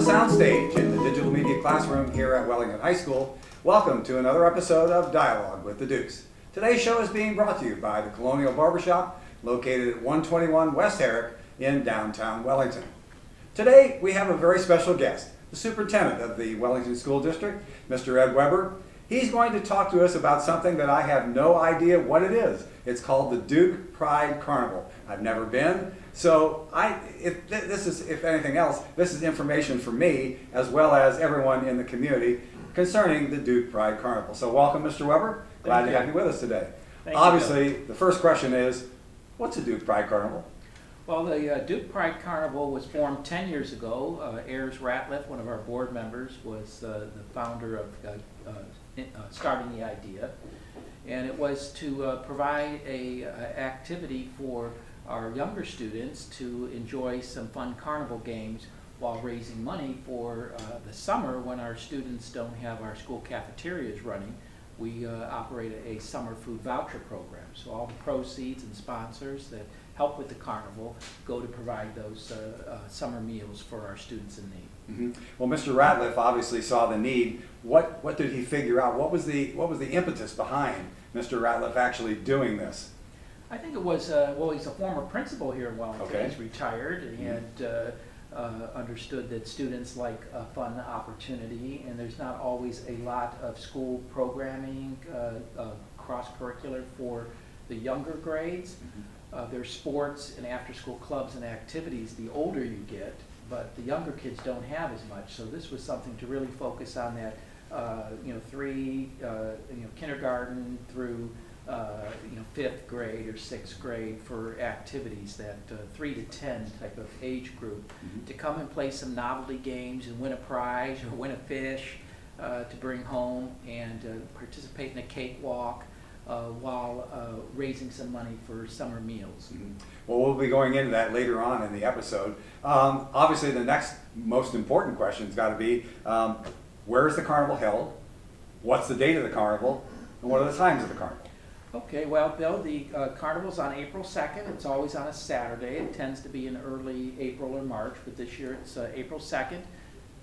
the soundstage in the digital media classroom here at Wellington High School. Welcome to another episode of Dialogue with the Dukes. Today's show is being brought to you by the Colonial Barbershop, located at 121 West Herrick in downtown Wellington. Today we have a very special guest, the superintendent of the Wellington School District, Mr. Ed Weber. He's going to talk to us about something that I have no idea what it is. It's called the Duke Pride Carnival. I've never been, so if anything else, this is information for me as well as everyone in the community concerning the Duke Pride Carnival. So welcome, Mr. Weber. Glad to have you with us today. Obviously, the first question is, what's a Duke Pride Carnival? Well, the Duke Pride Carnival was formed 10 years ago. Ayers Ratliff, one of our board members, was the founder of starting the idea. And it was to provide a activity for our younger students to enjoy some fun carnival games while raising money for the summer when our students don't have our school cafeterias running. We operate a summer food voucher program. So all the proceeds and sponsors that help with the carnival go to provide those summer meals for our students in need. Mm-hmm. Well, Mr. Ratliff obviously saw the need. What did he figure out? What was the impetus behind Mr. Ratliff actually doing this? I think it was, well, he's a former principal here in Wellington. Okay. He's retired and understood that students like a fun opportunity, and there's not always a lot of school programming, cross-curricular for the younger grades. Mm-hmm. There's sports and after-school clubs and activities the older you get, but the younger kids don't have as much. So this was something to really focus on that, kindergarten through fifth grade or sixth grade for activities, that 3 to 10 type of age group, mm-hmm. to come and play some novelty games and win a prize or win a fish to bring home, and participate in a cakewalk while raising some money for summer meals. Mm-hmm. Well, we'll be going into that later on in the episode. Obviously, the next most important question has got to be, where is the carnival held? What's the date of the carnival? And what are the times of the carnival? Okay, well, Bill, the carnival's on April 2nd. It's always on a Saturday. It tends to be in early April or March, but this year it's April 2nd.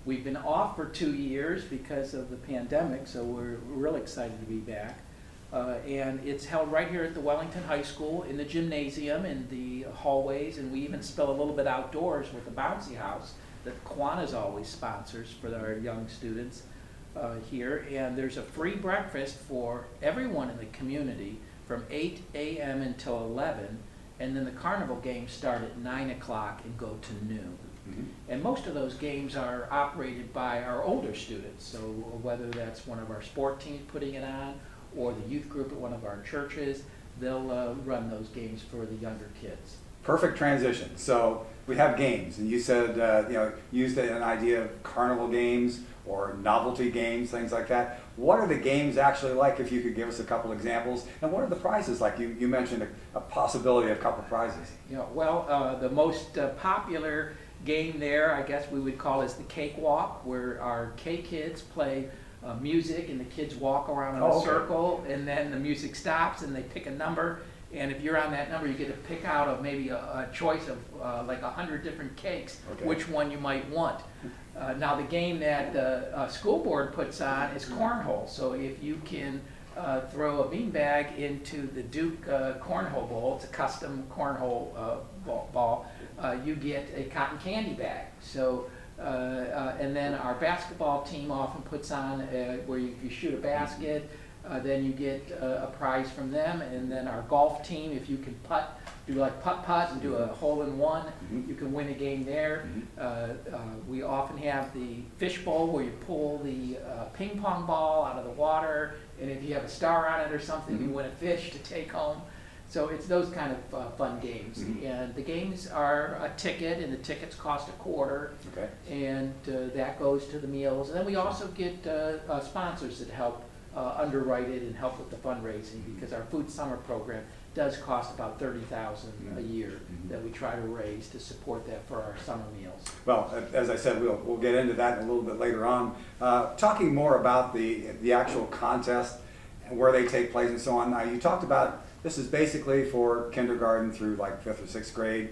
We've been off for 2 years because of the pandemic, so we're really excited to be back. And it's held right here at the Wellington High School in the gymnasium, in the hallways, and we even spill a little bit outdoors with the bouncy house that Kiwanis always sponsors for our young students here. And there's a free breakfast for everyone in the community from 8 a.m. until 11, and then the carnival games start at 9 o'clock and go to noon. Mm-hmm. And most of those games are operated by our older students, so whether that's one of our sport teams putting it on or the youth group at one of our churches, they'll run those games for the younger kids. Perfect transition. So we have games, and you said used an idea of carnival games or novelty games, things like that. What are the games actually like, if you could give us a couple examples? And what are the prizes like? You mentioned a possibility of a couple prizes. Yeah, well, the most popular game there, I guess we would call, is the Cakewalk, where our K-kids play music, and the kids walk around in a circle, and then the music stops and they pick a number, and if you're on that number you get to pick out of maybe a choice of like 100 different cakes, which one you might want. Now the game that the school board puts on is Cornhole, so if you can throw a beanbag into the Duke Cornhole bowl, it's a custom Cornhole ball, you get a cotton candy bag. So and then our basketball team often puts on where if you shoot a basket, then you get a prize from them. And then our golf team, if you can do like putt-putt and do a hole-in-one, mm-hmm. you can win a game there. Mm-hmm. We often have the fish bowl, where you pull the ping pong ball out of the water, and if you have a star on it or something, mm-hmm. you win a fish to take home. So it's those kind of fun games. Mm-hmm. And the games are a ticket, and the tickets cost $0.25. Okay. And that goes to the meals. And then we also get sponsors that help underwrite it and help with the fundraising, because our food summer program does cost about $30,000 a year, mm-hmm. that we try to raise to support that for our summer meals. Well, as I said, we'll get into that a little bit later on. Talking more about the actual contest and where they take place and so on. Now, you talked about this is basically for kindergarten through like 5th or 6th grade,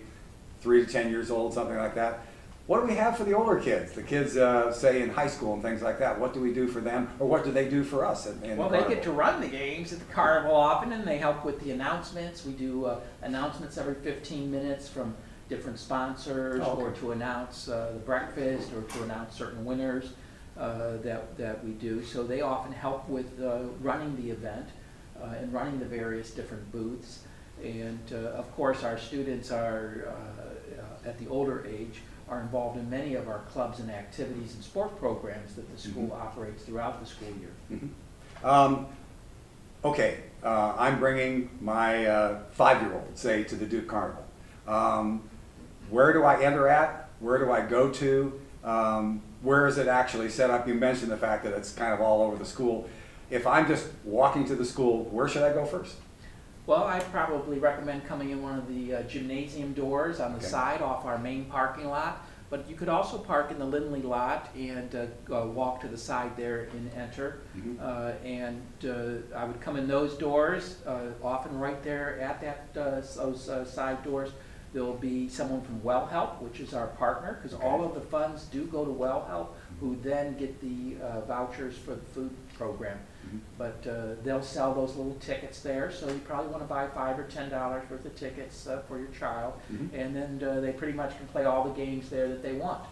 3 to 10 years old, something like that. What do we have for the older kids? The kids, say in high school and things like that. What do we do for them, or what do they do for us? Well, they get to run the games at the carnival often, and they help with the announcements. We do announcements every 15 minutes from different sponsors, or to announce the breakfast, or to announce certain winners that we do. So they often help with running the event and running the various different booths. And of course, our students are at the older age are involved in many of our clubs and activities and sport programs that the school operates throughout the school year. Okay, I'm bringing my 5-year-old, say, to the Duke Carnival. Where do I enter at? Where do I go to? Where is it actually set up? You mentioned the fact that it's kind of all over the school. If I'm just walking to the school, where should I go first? Well, I probably recommend coming in one of the gymnasium doors on the side off our main parking lot. But you could also park in the Lindley lot and walk to the side there and enter. I would come in those doors, often right there at those side doors. There will be someone from Well Help, which is our partner, because all of the funds do go to Well Help, who then get the vouchers for the food program. But they'll sell those little tickets there, so you probably want to buy $5 or $10 worth of tickets for your child, and then they pretty much can play all the games there that they want.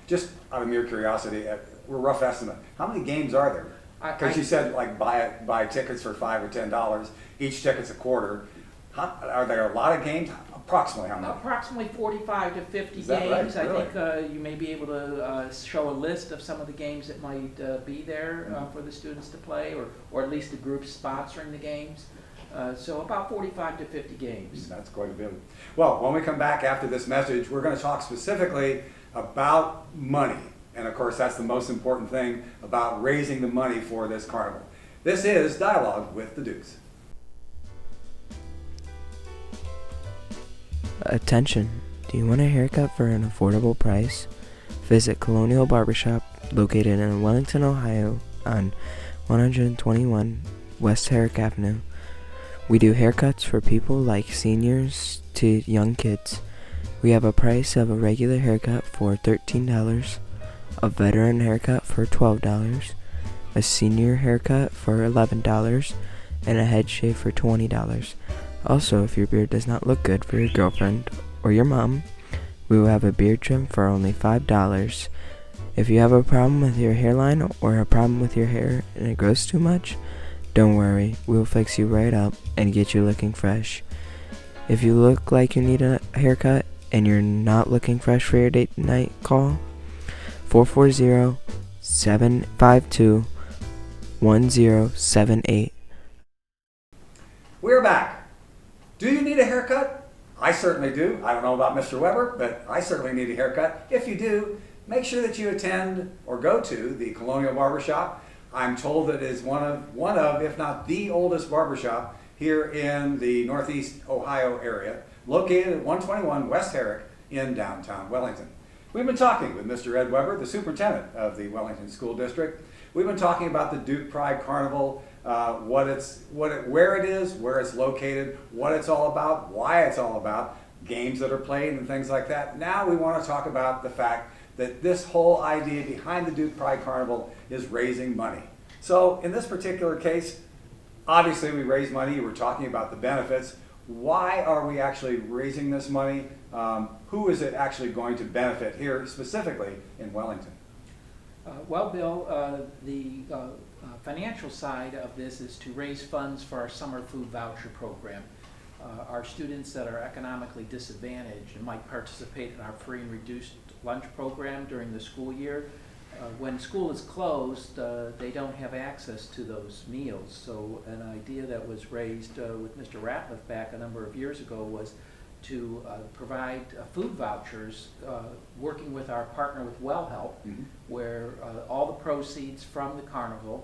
Just out of mere curiosity, we're rough estimate, how many games are there? Because you said like buy tickets for $5 or $10, each ticket's a quarter. Are there a lot of games? Approximately how many? Approximately 45 to 50 games. Right? Really? I think you may be able to show a list of some of the games that might be there for the students to play, or at least the groups sponsoring the games. So about 45 to 50 games. That's quite a bit. Well, when we come back after this message, we're going to talk specifically about money. And of course, that's the most important thing about raising the money for this carnival. This is Dialogue with the Dukes. Attention! Do you want a haircut for an affordable price? Visit Colonial Barbershop, located in Wellington, Ohio, on 121 West Herrick Avenue. We do haircuts for people like seniors to young kids. We have a price of a regular haircut for $13, a veteran haircut for $12, a senior haircut for $11, and a head shave for $20. Also, if your beard does not look good for your girlfriend or your mom, we will have a beard trim for only $5. If you have a problem with your hairline or a problem with your hair and it grows too much, don't worry, we will fix you right up and get you looking fresh. If you look like you need a haircut and you're not looking fresh for your date night, call 440-752-1078. We're back. Do you need a haircut? I certainly do. I don't know about Mr. Weber, but I certainly need a haircut. If you do, make sure that you attend or go to the Colonial Barbershop. I'm told that it is one of, if not the oldest barbershop here in the Northeast Ohio area, located at 121 West Herrick in downtown Wellington. We've been talking with Mr. Ed Weber, the superintendent of the Wellington School District. We've been talking about the Duke Pride Carnival, where it is, where it's located, what it's all about, why it's all about, games that are played and things like that. Now we want to talk about the fact that this whole idea behind the Duke Pride Carnival is raising money. So in this particular case, obviously we raise money. You were talking about the benefits. Why are we actually raising this money? Who is it actually going to benefit here specifically in Wellington? Well, Bill, the financial side of this is to raise funds for our summer food voucher program. Our students that are economically disadvantaged and might participate in our free and reduced lunch program during the school year. When school is closed, they don't have access to those meals. So an idea that was raised with Mr. Ratliff back a number of years ago was to provide food vouchers, working with our partner with Well Help, where all the proceeds from the carnival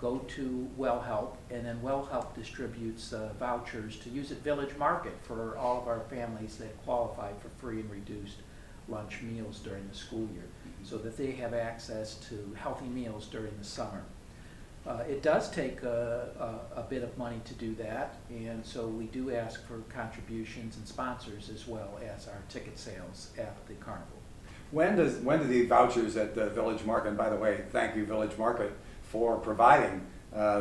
go to Well Help, and then Well Help distributes vouchers to use at Village Market for all of our families that qualify for free and reduced lunch meals during the school year, so that they have access to healthy meals during the summer. It does take a bit of money to do that, and so we do ask for contributions and sponsors as well as our ticket sales at the carnival. When do the vouchers at the Village Market, and by the way, thank you Village Market for providing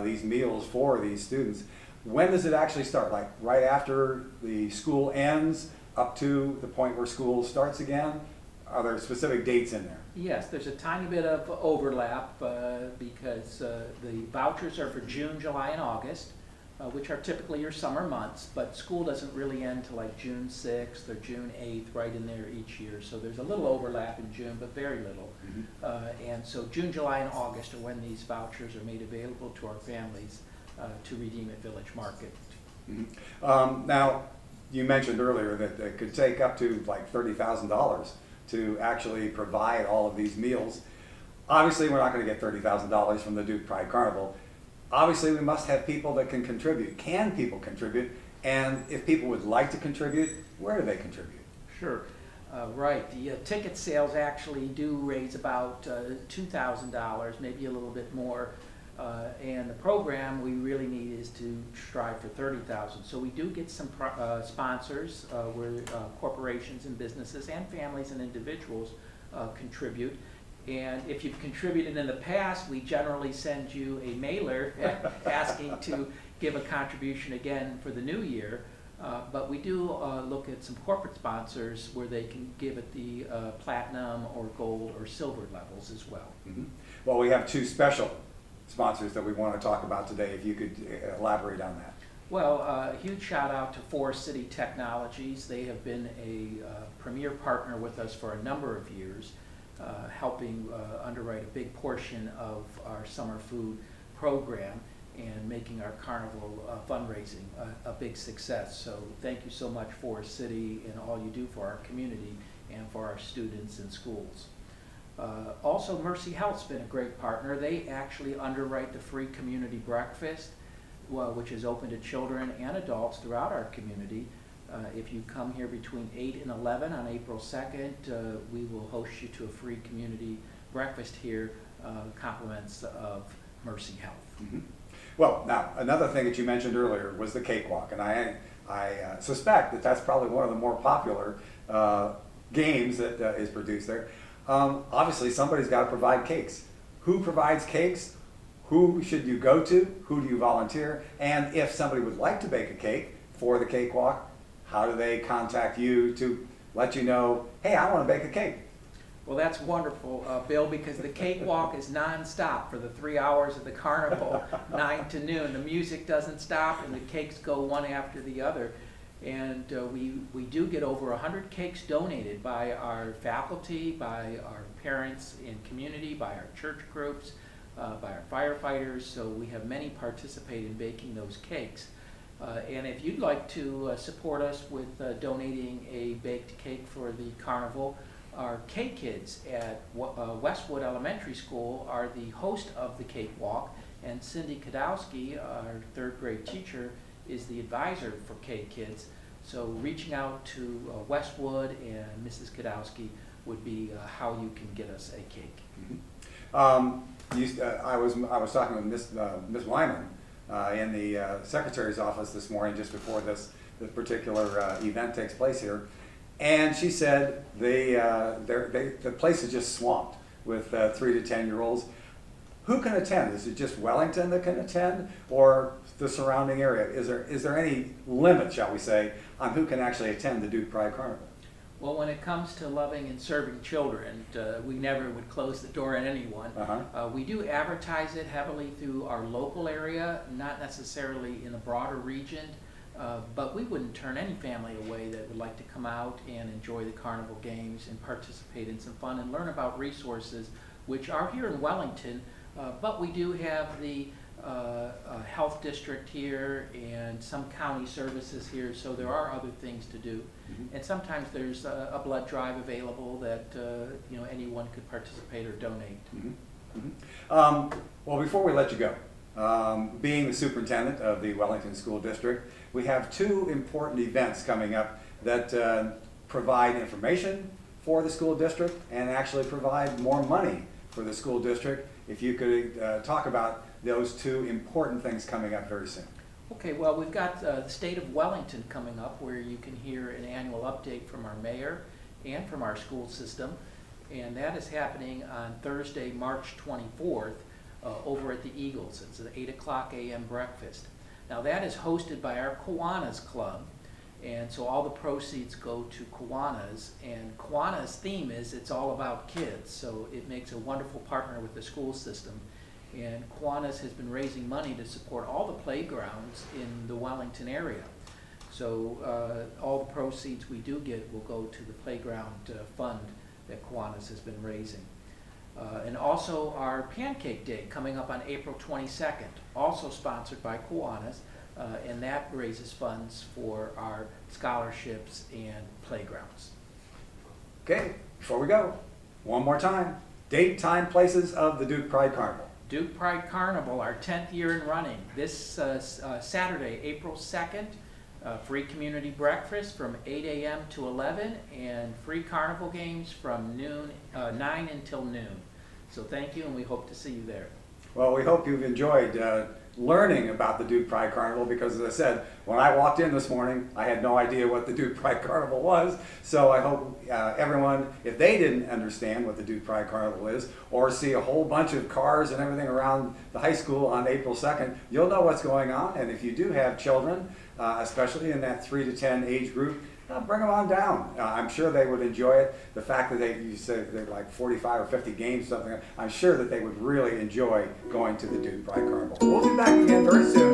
these meals for these students. When does it actually start? Like right after the school ends up to the point where school starts again? Are there specific dates in there? Yes, there's a tiny bit of overlap because the vouchers are for June, July, and August, which are typically your summer months, but school doesn't really end till like June 6th or June 8th, right in there each year. So there's a little overlap in June, but very little. And so June, July, and August are when these vouchers are made available to our families to redeem at Village Market. Now, you mentioned earlier that it could take up to like $30,000 to actually provide all of these meals. Obviously, we're not going to get $30,000 from the Duke Pride Carnival. Obviously, we must have people that can contribute. Can people contribute? And if people would like to contribute, where do they contribute? Sure. Right. The ticket sales actually do raise about $2,000, maybe a little bit more. And the program we really need is to strive for $30,000. So we do get some sponsors where corporations and businesses and families and individuals contribute. And if you've contributed in the past, we generally send you a mailer asking to give a contribution again for the new year. But we do look at some corporate sponsors where they can give at the platinum or gold or silver levels as well. Well, we have two special sponsors that we want to talk about today, if you could elaborate on that. Well, a huge shout out to Forest City Technologies. They have been a premier partner with us for a number of years, helping underwrite a big portion of our summer food program and making our carnival fundraising a big success. So thank you so much, Forest City, and all you do for our community and for our students and schools. Also, Mercy Health's been a great partner. They actually underwrite the free community breakfast, which is open to children and adults throughout our community. If you come here between 8 and 11 on April 2nd, we will host you to a free community breakfast here, compliments of Mercy Health. Well, now, another thing that you mentioned earlier was the Cakewalk, and I suspect that that's probably one of the more popular games that is produced there. Obviously, somebody's got to provide cakes. Who provides cakes? Who should you go to? Who do you volunteer? And if somebody would like to bake a cake for the Cakewalk, how do they contact you to let you know, hey, I want to bake a cake? Well, that's wonderful, Bill, because the Cakewalk is nonstop for the 3 hours of the carnival, 9 to noon. The music doesn't stop and the cakes go one after the other. And we do get over 100 cakes donated by our faculty, by our parents and community, by our church groups, by our firefighters. So we have many participate in baking those cakes. And if you'd like to support us with donating a baked cake for the carnival, our Cake Kids at Westwood Elementary School are the host of the Cakewalk, and Cindy Kadowski, our third grade teacher, is the advisor for Cake Kids. So reaching out to Westwood and Mrs. Kadowski would be how you can get us a cake. I was talking with Miss Wyman in the secretary's office this morning, just before this particular event takes place here, and she said the place is just swamped with 3 to 10-year-olds. Who can attend? Is it just Wellington that can attend, or the surrounding area? Is there any limit, shall we say, on who can actually attend the Duke Pride Carnival? Well, when it comes to loving and serving children, we never would close the door on anyone. We do advertise it heavily through our local area, not necessarily in the broader region, but we wouldn't turn any family away that would like to come out and enjoy the carnival games and participate in some fun and learn about resources which are here in Wellington, but we do have the health district here and some county services here, so there are other things to do. And sometimes there's a blood drive available that anyone could participate or donate. Well, before we let you go, being the superintendent of the Wellington School District, we have 2 important events coming up that provide information for the school district and actually provide more money for the school district. If you could talk about those 2 important things coming up very soon. Okay, well, we've got the State of Wellington coming up, where you can hear an annual update from our mayor and from our school system. and that is happening on Thursday, March 24th, over at the Eagles. It's an 8 o'clock a.m. breakfast. Now that is hosted by our Kiwanis Club, and so all the proceeds go to Kiwanis, and Kiwanis' theme is it's all about kids, so it makes a wonderful partner with the school system. And Kiwanis has been raising money to support all the playgrounds in the Wellington area. So all the proceeds we do get will go to the playground fund that Kiwanis has been raising. And also our Pancake Day coming up on April 22nd, also sponsored by Kiwanis, and that raises funds for our scholarships and playgrounds. Okay, before we go, one more time. Date, time, places of the Duke Pride Carnival. Duke Pride Carnival, our 10th year in running. This Saturday, April 2nd, free community breakfast from 8 a.m. to 11, and free carnival games from 9 until noon. So thank you, and we hope to see you there. Well, we hope you've enjoyed learning about the Duke Pride Carnival, because as I said, when I walked in this morning, I had no idea what the Duke Pride Carnival was. So I hope everyone, if they didn't understand what the Duke Pride Carnival is, or see a whole bunch of cars and everything around the high school on April 2nd, you'll know what's going on. And if you do have children, especially in that 3 to 10 age group, bring them on down. I'm sure they would enjoy it. The fact that you said they're like 45 or 50 games, something, I'm sure that they would really enjoy going to the Duke Pride Carnival. We'll be back again very soon.